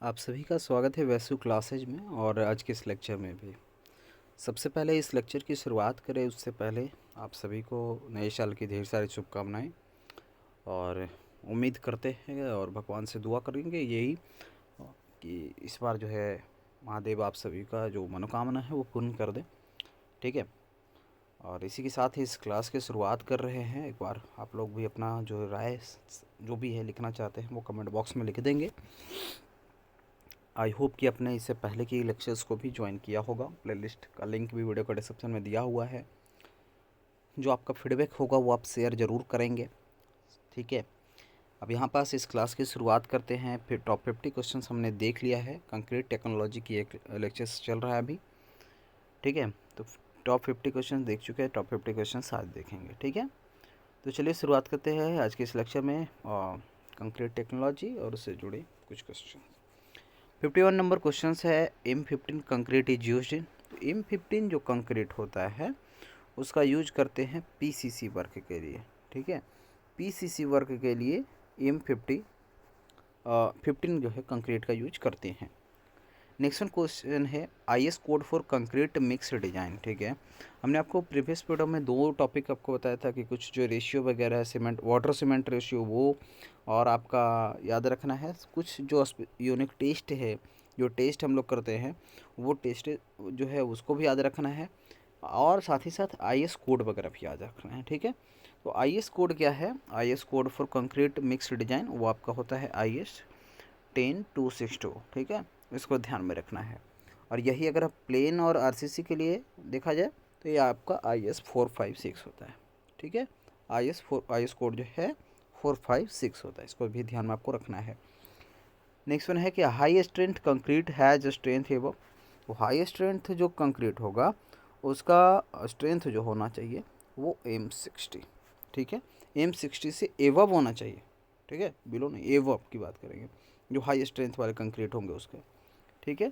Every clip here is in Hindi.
आप सभी का स्वागत है वैसु क्लासेज में और आज के इस लेक्चर में भी। सबसे पहले इस लेक्चर की शुरुआत करें उससे पहले आप सभी को नए साल की ढेर सारी शुभकामनाएं और उम्मीद करते हैं और भगवान से दुआ करेंगे यही कि इस बार जो है महादेव आप सभी का जो मनोकामना है वो पूर्ण कर दें। ठीक है। और इसी के साथ ही इस क्लास की शुरुआत कर रहे हैं। एक बार आप लोग भी अपना जो राय जो भी है लिखना चाहते हैं वो कमेंट बॉक्स में लिख देंगे। आई होप कि आपने इससे पहले की लेक्चर्स को भी ज्वाइन किया होगा। प्लेलिस्ट का लिंक भी वीडियो का डिस्क्रिप्शन में दिया हुआ है। जो आपका फीडबैक होगा वो आप शेयर ज़रूर करेंगे। ठीक है। अब यहाँ पास इस क्लास की शुरुआत करते हैं। फिर टॉप 50 क्वेश्चंस हमने देख लिया है। कंक्रीट टेक्नोलॉजी की एक लेक्चर्स चल रहा है अभी। ठीक है। तो टॉप 50 क्वेश्चन देख चुके हैं, टॉप 50 क्वेश्चन आज देखेंगे। ठीक है। तो चलिए शुरुआत करते हैं आज के इस लेक्चर में कंक्रीट टेक्नोलॉजी और उससे जुड़े कुछ क्वेश्चन। 51 नंबर क्वेश्चन है M15 concrete is use in. तो M15 जो कंक्रीट होता है उसका यूज करते हैं PCC वर्क के लिए। ठीक है। PCC वर्क के लिए M15 जो है कंक्रीट का यूज करते हैं। नेक्स्ट क्वेश्चन है IS code for concrete mix design. ठीक है। हमने आपको प्रीवियस वीडियो में दो टॉपिक आपको बताया था कि कुछ जो रेशियो वगैरह है सीमेंट वाटर सीमेंट रेशियो वो, और आपका याद रखना है कुछ जो यूनिक टेस्ट है, जो टेस्ट हम लोग करते हैं वो टेस्ट जो है उसको भी याद रखना है, और साथ ही साथ IS कोड वगैरह भी याद रखना है। ठीक है। तो IS कोड क्या है? IS code for concrete mix design वो आपका होता है IS 10262। ठीक है। इसको ध्यान में रखना है। और यही अगर आप प्लेन और RCC के लिए देखा जाए तो ये आपका IS 456 होता है। ठीक है। IS कोड जो है 456 होता है, इसको भी ध्यान में आपको रखना है। नेक्स्ट वन है कि high strength concrete has strength above. तो हाई स्ट्रेंथ जो कंक्रीट होगा उसका स्ट्रेंथ जो होना चाहिए वो M60। ठीक है। M60 से एवब होना चाहिए। ठीक है, बिलो नहीं, एवब की बात करेंगे जो हाई स्ट्रेंथ वाले कंक्रीट होंगे उसके। ठीक है।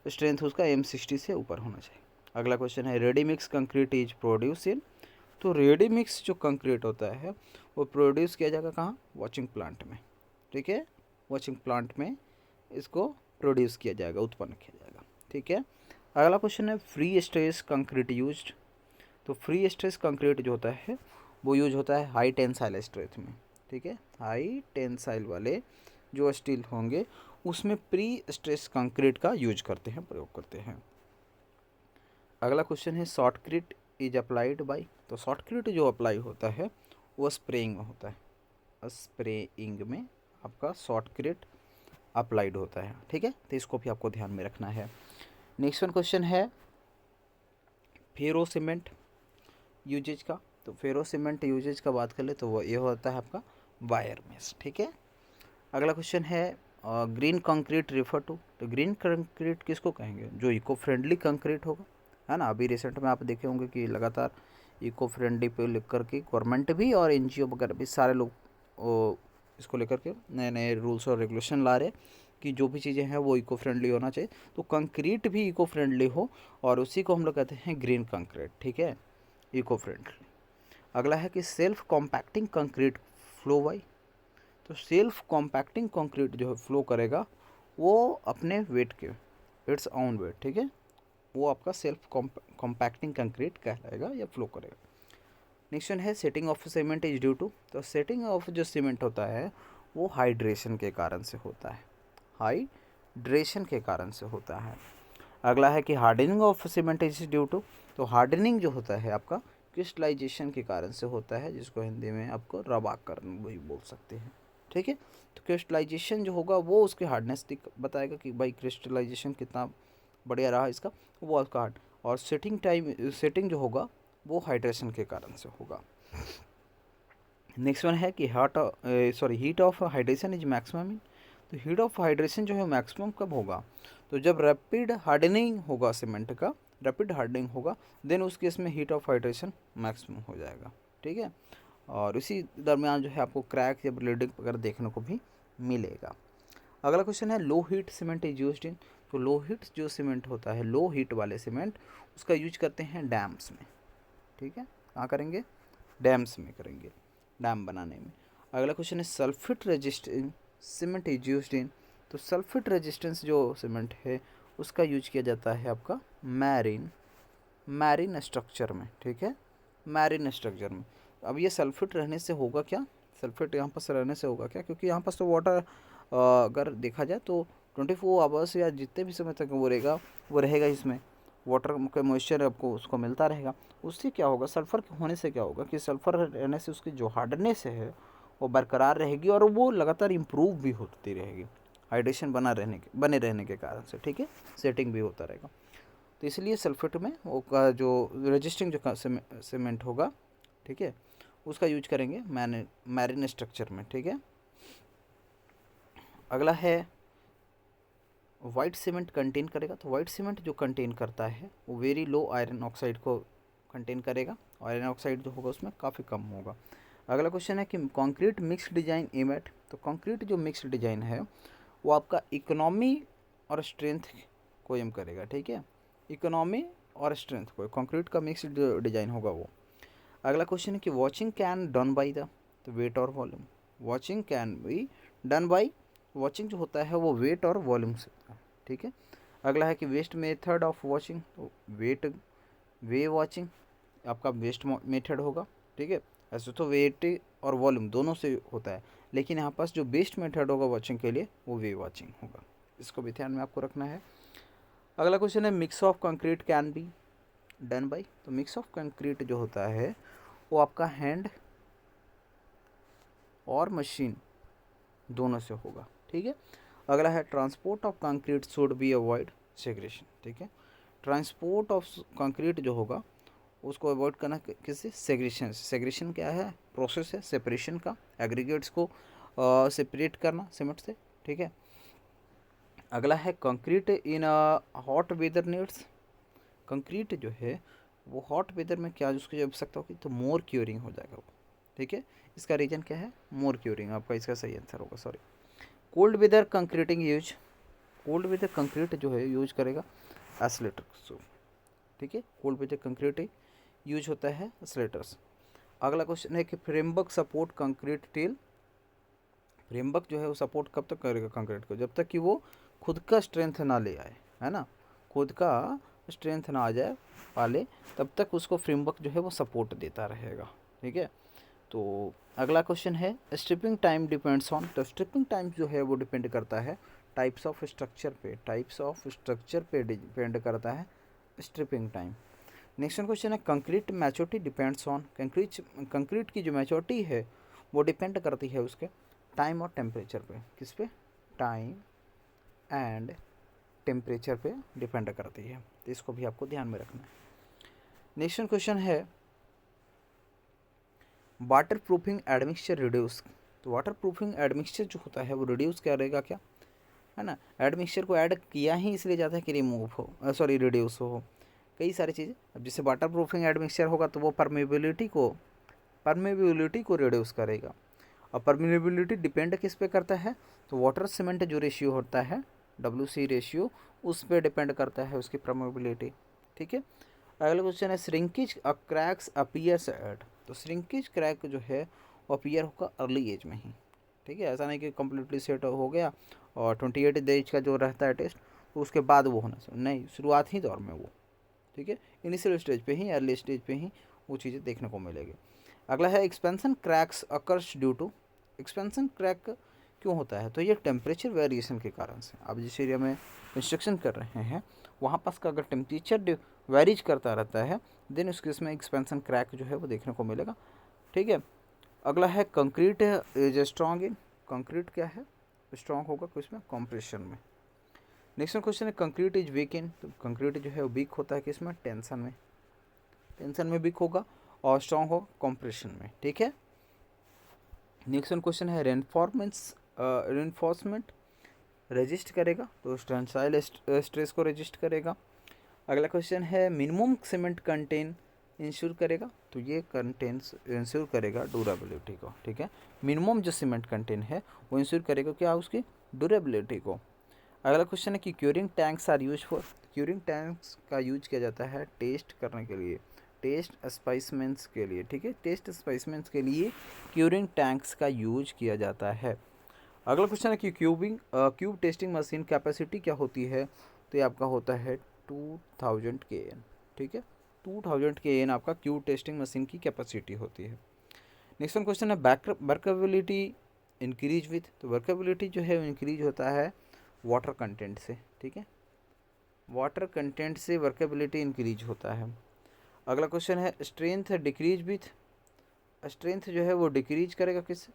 स्ट्रेंथ उसका M60 से ऊपर होना चाहिए। अगला क्वेश्चन है ready mix concrete is produce in. तो रेडी मिक्स जो कंक्रीट होता है वो प्रोड्यूस किया जाएगा कहाँ? वॉशिंग प्लांट में। ठीक है। वॉशिंग प्लांट में इसको प्रोड्यूस किया जाएगा, उत्पन्न किया जाएगा। ठीक है। अगला क्वेश्चन है फ्री स्ट्रेस कंक्रीट यूज्ड। तो फ्री स्ट्रेस कंक्रीट जो होता है वो यूज होता है हाई टेंसाइल स्ट्रेंथ में। ठीक है। हाई टेंसाइल वाले जो स्टील होंगे उसमें प्री स्ट्रेस कंक्रीट का यूज करते हैं, प्रयोग करते हैं। अगला क्वेश्चन है शॉर्टक्रीट इज अप्लाइड बाय। तो शॉर्टक्रीट जो अप्लाई होता है वो स्प्रेइंग में होता है। स्प्रेइंग में आपका शॉर्टक्रीट अप्लाइड होता है। ठीक है। तो इसको भी आपको ध्यान में रखना है। नेक्स्ट वन क्वेश्चन है फेरो सीमेंट यूजेज का। तो फेरो सीमेंट यूजेज का बात कर ले तो वो ये होता है आपका वायर मेश। ठीक है। अगला क्वेश्चन है ग्रीन कंक्रीट रेफर टू। तो ग्रीन कंक्रीट किसको कहेंगे? जो इको फ्रेंडली कंक्रीट होगा, है ना। अभी रिसेंट में आप देखे होंगे कि लगातार इको फ्रेंडली पे लेकर के गवर्नमेंट भी और NGO वगैरह भी सारे लोग इसको लेकर के नए नए रूल्स और रेगुलेशन ला रहे कि जो भी चीज़ें हैं वो इको फ्रेंडली होना चाहिए। तो कंक्रीट भी इको फ्रेंडली हो और उसी को हम लोग कहते हैं ग्रीन कंक्रीट। ठीक है, इको फ्रेंडली। अगला है कि self compacting concrete flow by. तो सेल्फ कॉम्पैक्टिंग कंक्रीट जो है फ्लो करेगा वो अपने वेट के, इट्स ऑन वेट। ठीक है। वो आपका सेल्फ कॉम्पैक्टिंग कंक्रीट कहलाएगा या फ्लो करेगा। नेक्स्ट वन है setting of cement is due to. तो सेटिंग ऑफ जो सीमेंट होता है वो हाइड्रेशन के कारण से होता है। हाइड्रेशन के कारण से होता है। अगला है कि hardening of cement is due to. तो हार्डनिंग जो होता है आपका क्रिस्टलाइजेशन के कारण से होता है, जिसको हिंदी में आपको रवाकरण भी बोल सकते हैं। ठीक है। तो क्रिस्टलाइजेशन जो होगा वो उसके हार्डनेस बताएगा कि भाई क्रिस्टलाइजेशन कितना बढ़िया रहा इसका, वो उसका हार्ड। और सेटिंग जो होगा वो हाइड्रेशन के कारण से होगा। नेक्स्ट वन है कि heat of hydration is maximum. तो हीट ऑफ हाइड्रेशन जो है मैक्सिमम कब होगा? तो जब रैपिड हार्डनिंग होगा सीमेंट का, रैपिड हार्डनिंग होगा देन उस केस में हीट ऑफ हाइड्रेशन मैक्सिमम हो जाएगा। ठीक है। और इसी दरमियान जो है आपको क्रैक या ब्लीडिंग वगैरह देखने को भी मिलेगा। अगला क्वेश्चन है low heat cement is used in. तो लो हीट जो सीमेंट होता है, लो हीट वाले सीमेंट उसका यूज करते हैं डैम्स में। ठीक है। कहाँ करेंगे? डैम्स में करेंगे, डैम बनाने में। अगला क्वेश्चन है sulphate resisting cement is used in. तो सल्फेट रेजिस्टेंस जो सीमेंट है उसका यूज किया जाता है आपका मैरिन स्ट्रक्चर में, ठीक है, मैरिन स्ट्रक्चर में। अब ये सल्फेट रहने से होगा क्या, सल्फेट यहाँ पर रहने से होगा क्या, क्योंकि यहाँ पर तो वाटर अगर देखा जाए तो 24 आवर्स या जितने भी समय तक वो रहेगा इसमें, वाटर का मॉइस्चर आपको उसको मिलता रहेगा। उससे क्या होगा, सल्फ़र होने से क्या होगा कि सल्फ़र रहने से उसकी जो हार्डनेस है वो बरकरार रहेगी और वो लगातार इम्प्रूव भी होती रहेगी, हाइड्रेशन बने रहने के कारण से, ठीक है, सेटिंग भी होता रहेगा। तो इसलिए सल्फेट में वो का जो रजिस्टिंग जो सीमेंट होगा, ठीक है, उसका यूज करेंगे मैरिन स्ट्रक्चर में, ठीक है। अगला है वाइट सीमेंट कंटेन करेगा। तो वाइट सीमेंट जो कंटेन करता है वो वेरी लो आयरन ऑक्साइड को कंटेन करेगा, आयरन ऑक्साइड जो होगा उसमें काफ़ी कम होगा। अगला क्वेश्चन है कि concrete mix design M eight. तो कंक्रीट जो मिक्स डिजाइन है वो आपका इकोनॉमी और स्ट्रेंथ को एम करेगा, ठीक है, इकोनॉमी और स्ट्रेंथ को, कंक्रीट का मिक्स डिजाइन होगा वो। अगला क्वेश्चन है कि watching can done by the, तो वेट और volume, watching can be done by, watching जो होता है वो वेट और वॉल्यूम से, ठीक है। अगला है कि वेस्ट मेथड ऑफ वॉचिंग, तो वे वॉचिंग आपका वेस्ट मेथड होगा, ठीक है। ऐसे तो वेट और वॉल्यूम दोनों से होता है, लेकिन यहाँ पास जो बेस्ट मेथड होगा वॉचिंग के लिए वो वे वॉचिंग होगा, इसको भी ध्यान में आपको रखना है। अगला क्वेश्चन है mix of concrete can be done by. तो मिक्स ऑफ कंक्रीट जो होता है वो आपका हैंड और मशीन दोनों से होगा, ठीक है। अगला है transport of concrete should be avoid segregation, ठीक है, ट्रांसपोर्ट ऑफ कंक्रीट जो होगा उसको अवॉइड करना किससे, सेग्रेशन। सेग्रेशन क्या है, प्रोसेस है सेपरेशन का, एग्रीगेट्स को सेपरेट करना सीमेंट से, ठीक है। अगला है concrete in hot weather needs. Concrete जो है वो हॉट वेदर में क्या उसकी आवश्यकता होगी, तो मोर क्योरिंग हो जाएगा वो, ठीक है। इसका रीजन क्या है, मोर क्योरिंग, आपका इसका सही आंसर होगा, sorry. Cold weather concreting use, cold weather concrete जो है यूज करेगा एस्लेटर, ठीक है, कोल्ड वेदर कंक्रीट यूज होता है स्लेटर्स। अगला क्वेश्चन है कि framework support concrete till, framework जो है वो सपोर्ट कब तक करेगा कंक्रीट को, जब तक कि वो खुद का स्ट्रेंथ ना ले आए, है ना, खुद का स्ट्रेंथ ना आ जाए पाले, तब तक उसको फ्रेमवर्क जो है वो सपोर्ट देता रहेगा, ठीक है। तो अगला क्वेश्चन है स्ट्रिपिंग टाइम डिपेंड्स ऑन। तो स्ट्रिपिंग टाइम जो है वो डिपेंड करता है टाइप्स ऑफ स्ट्रक्चर पे, टाइप्स ऑफ स्ट्रक्चर पे डिपेंड करता है स्ट्रिपिंग टाइम। नेक्स्ट क्वेश्चन है concrete maturity depends on. Concrete की जो मैच्योरिटी है वो डिपेंड करती है उसके टाइम और टेम्परेचर पे, किस पे, टाइम एंड टेम्परेचर पे डिपेंड करती है, तो इसको भी आपको ध्यान में रखना है। नेक्स्ट क्वेश्चन है वाटर प्रूफिंग एडमिक्सचर रिड्यूस। तो वाटर प्रूफिंग एडमिक्सचर जो होता है वो रिड्यूस करेगा क्या, है ना, एडमिक्सचर को ऐड किया ही इसलिए जाता है कि रिमूव हो, सॉरी रिड्यूस हो, कई सारी चीज़ें। अब जैसे वाटर प्रूफिंग एडमिक्सचर होगा तो वो परमेबिलिटी को रिड्यूस करेगा, और परमेबिलिटी डिपेंड किस पे करता है, तो वाटर सीमेंट जो रेशियो होता है WC रेशियो, उस पर डिपेंड करता है उसकी परमेबिलिटी, ठीक है। अगला क्वेश्चन है श्रिंकेज क्रैक्स अपीयर्स एट। तो श्रिंकेज क्रैक जो है वो अपीयर होगा अर्ली एज में ही, ठीक है, ऐसा नहीं कि कम्प्लीटली सेट हो गया और 28 एज का जो रहता है टेस्ट तो उसके बाद वो होना चाहिए, नहीं, शुरुआती दौर में वो, ठीक है, इनिशियल स्टेज पे ही, अर्ली स्टेज पे ही वो चीज़ें देखने को मिलेगी। अगला है expansion cracks occurs due to. Expansion crack क्यों होता है, तो ये टेम्परेचर वेरिएशन के कारण से। आप जिस एरिया में कंस्ट्रक्शन कर रहे हैं वहाँ पास का अगर टेम्परेचर वेरीज करता रहता है देन उसके इसमें एक्सपेंशन क्रैक जो है वो देखने को मिलेगा, ठीक है। अगला है concrete is strong in. Concrete क्या है, स्ट्रॉन्ग होगा किसमें, कॉम्प्रेशन में। नेक्स्ट क्वेश्चन है कंक्रीट इज वीक इन। तो कंक्रीट जो है वो वीक होता है किसमें, टेंशन में, टेंशन में वीक होगा, और स्ट्रॉन्ग होगा कॉम्प्रेशन में, ठीक है। नेक्स्ट क्वेश्चन है रेनफोर्समेंट रजिस्ट करेगा, तो टेंसाइल स्ट्रेस को रजिस्ट करेगा। अगला क्वेश्चन है मिनिमम सीमेंट कंटेन इंश्योर करेगा, तो ये कंटेंस इंश्योर करेगा ड्यूरेबिलिटी को, ठीक है, मिनिमम जो सीमेंट कंटेन है वो इंश्योर करेगा क्या, उसकी ड्यूरेबिलिटी को। अगला क्वेश्चन है कि curing tanks are use for. Curing tanks का यूज किया जाता है टेस्ट करने के लिए, टेस्ट स्पाइसमेंट्स के लिए, ठीक है, टेस्ट स्पाइसमेंट्स के लिए क्यूरिंग टैंक्स का यूज किया जाता है। अगला क्वेश्चन है कि क्यूब टेस्टिंग मशीन कैपेसिटी क्या होती है, तो ये आपका होता है 2000 KN, ठीक है, 2000 KN आपका क्यूब टेस्टिंग मशीन की कैपेसिटी होती है। नेक्स्ट वन क्वेश्चन है वर्केबिलिटी इंक्रीज विथ, तो वर्केबिलिटी जो है इंक्रीज होता है वाटर कंटेंट से, ठीक है, वाटर कंटेंट से वर्केबिलिटी इंक्रीज होता है। अगला क्वेश्चन है स्ट्रेंथ डिक्रीज विथ, स्ट्रेंथ जो है वो डिक्रीज करेगा किस,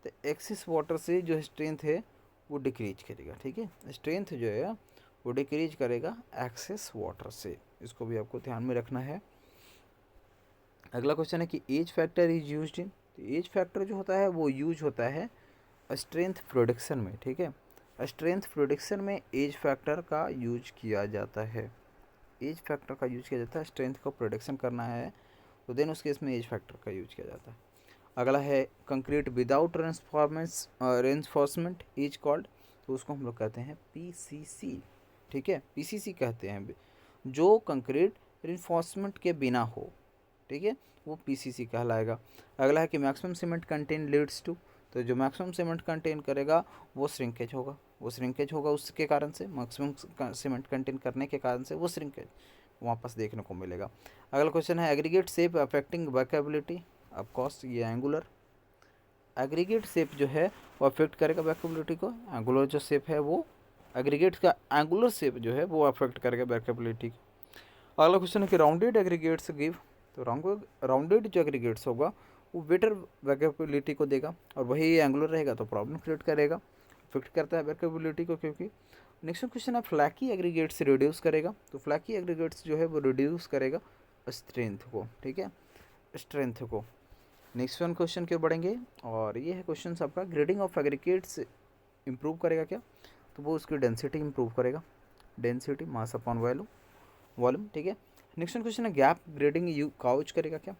तो एक्सिस वाटर से जो स्ट्रेंथ है वो डिक्रीज करेगा, ठीक है, स्ट्रेंथ जो है वो डिक्रीज करेगा एक्सेस वाटर से, इसको भी आपको ध्यान में रखना है। अगला क्वेश्चन है कि age factor is used in, तो एज फैक्टर जो होता है वो यूज होता है स्ट्रेंथ प्रोडिक्शन में, ठीक है, स्ट्रेंथ प्रोडिक्शन में एज फैक्टर का यूज किया जाता है, एज फैक्टर का यूज किया जाता है, स्ट्रेंथ को प्रोडिक्शन करना है तो देन उस केस में एज फैक्टर का यूज किया जाता है। अगला है concrete without reinforcement is called, तो उसको हम लोग कहते हैं पीसीसी, ठीक है, पीसीसी कहते हैं जो कंक्रीट रेन्फोर्समेंट के बिना हो, ठीक है, वो पीसीसी कहलाएगा। अगला है कि maximum cement content leads to, तो जो मैक्सिमम सीमेंट कंटेन करेगा वो श्रिंकेज होगा, वो श्रिंकेज होगा उसके कारण से, मैक्सिमम सीमेंट कंटेन करने के कारण से वो श्रिंकेज वापस देखने को मिलेगा। अगला क्वेश्चन है aggregate shape affecting workability, of course ये एंगुलर, एग्रीगेट शेप जो है वो अफेक्ट करेगा वर्केबिलिटी को, एंगुलर जो शेप है वो एग्रीगेट का एंगुलर शेप जो है वो अफेक्ट करेगा वर्केबिलिटी को। अगला क्वेश्चन है कि राउंडेड एग्रीगेट्स गिव, तो राउंडेड जो एग्रीगेट्स होगा वो बेटर वर्केबिलिटी को देगा, और वही एंगुलर रहेगा तो प्रॉब्लम क्रिएट करेगा, अफेक्ट करता है वर्केबिलिटी को क्योंकि। नेक्स्ट क्वेश्चन है फ्लैकी एग्रीगेट्स रिड्यूस करेगा, तो फ्लैकी एग्रीगेट्स जो है वो रिड्यूस करेगा स्ट्रेंथ को, ठीक है, स्ट्रेंथ को। नेक्स्ट वन क्वेश्चन के बढ़ेंगे, और ये है क्वेश्चन आपका ग्रेडिंग ऑफ एग्रीगेट्स इंप्रूव करेगा क्या, तो वो उसकी डेंसिटी इंप्रूव करेगा, डेंसिटी मास अपॉन वॉल्यूम, ठीक है। नेक्स्ट क्वेश्चन है गैप ग्रेडिंग यू काउच करेगा क्या,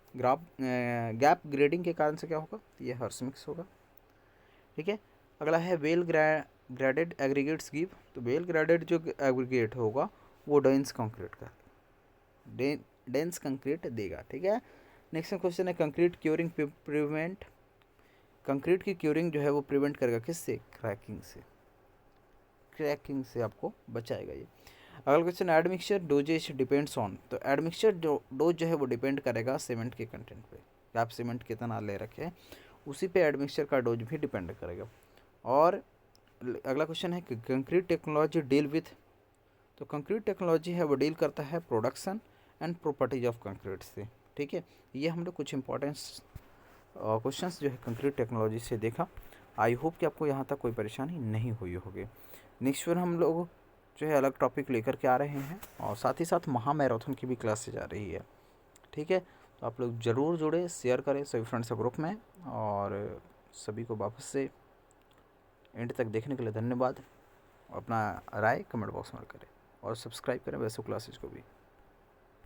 गैप ग्रेडिंग के कारण से क्या होगा, ये हर्स मिक्स होगा, ठीक है। अगला है वेल ग्रेडेड एग्रीगेट्स गिव, तो वेल ग्रेडेड जो एग्रीगेट होगा वो डेंस कंक्रीट का डेंस कंक्रीट देगा, ठीक है। नेक्स्ट क्वेश्चन है कंक्रीट क्योरिंग प्रिवेंट, कंक्रीट की क्योरिंग जो है वो प्रिवेंट करेगा किससे, क्रैकिंग से, क्रैकिंग से आपको बचाएगा ये। अगला question admixture dosages depends on, तो एडमिक्सचर जो डोज जो है वो डिपेंड करेगा सीमेंट के कंटेंट पे, कि आप सीमेंट कितना ले रखे हैं उसी पे एडमिक्सचर का डोज भी डिपेंड करेगा। और अगला क्वेश्चन है कि कंक्रीट टेक्नोलॉजी डील विथ, तो कंक्रीट टेक्नोलॉजी है वो डील करता है production and properties of concrete से, ठीक है। ये हम लोग कुछ इंपॉर्टेंस क्वेश्चंस जो है कंक्रीट टेक्नोलॉजी से देखा। आई होप कि आपको यहाँ तक कोई परेशानी नहीं हुई होगी। नेक्स्ट वीर हम लोग जो है अलग टॉपिक लेकर के आ रहे हैं, और साथ ही साथ महा मैराथन की भी क्लासेज आ रही है, ठीक है। तो आप लोग ज़रूर जुड़े, शेयर करें सभी फ्रेंड्स के ग्रुप में, और सभी को वापस से एंड तक देखने के लिए धन्यवाद। अपना राय कमेंट बॉक्स में करें और सब्सक्राइब करें वैसे क्लासेज को भी।